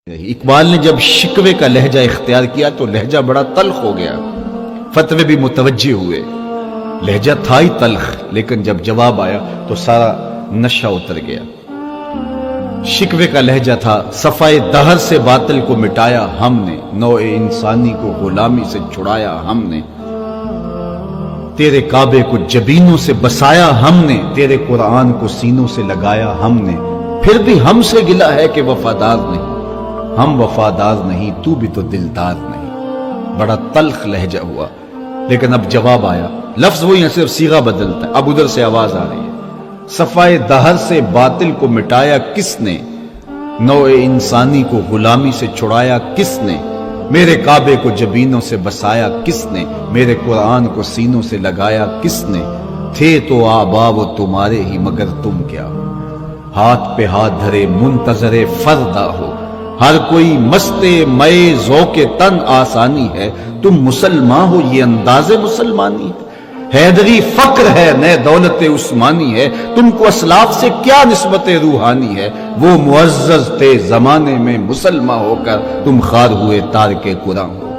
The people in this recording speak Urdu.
اقبال نے جب شکوے کا لہجہ اختیار کیا تو لہجہ بڑا تلخ ہو گیا، فتوے بھی متوجہ ہوئے، لہجہ تھا ہی تلخ، لیکن جب جواب آیا تو سارا نشہ اتر گیا۔ شکوے کا لہجہ تھا، صفائے دہر سے باطل کو مٹایا ہم نے، نوع انسانی کو غلامی سے چھڑایا ہم نے، تیرے کعبے کو جبینوں سے بسایا ہم نے، تیرے قرآن کو سینوں سے لگایا ہم نے، پھر بھی ہم سے گلہ ہے کہ وفادار نہیں، ہم وفادار نہیں، تو بھی تو دلدار نہیں۔ بڑا تلخ لہجہ ہوا، لیکن اب جواب آیا، لفظ وہی ہے، صرف صیغہ بدلتا ہے۔ اب ادھر سے آواز آ رہی ہے، صفائے دہر سے باطل کو مٹایا کس نے، نوع انسانی کو غلامی سے چھڑایا کس نے، میرے کعبے کو جبینوں سے بسایا کس نے، میرے قرآن کو سینوں سے لگایا کس نے، تھے تو آبا وہ تمہارے ہی مگر تم کیا ہو، ہاتھ پہ ہاتھ دھرے منتظر فردا ہو، ہر کوئی مستے مئے ذوق تن آسانی ہے، تم مسلمان ہو یہ انداز مسلمانی ہے، حیدری فقر ہے نئے دولت عثمانی ہے، تم کو اسلاف سے کیا نسبت روحانی ہے، وہ معزز تھے زمانے میں مسلمان ہو کر تم خار ہوئے تارک قرآن ہو۔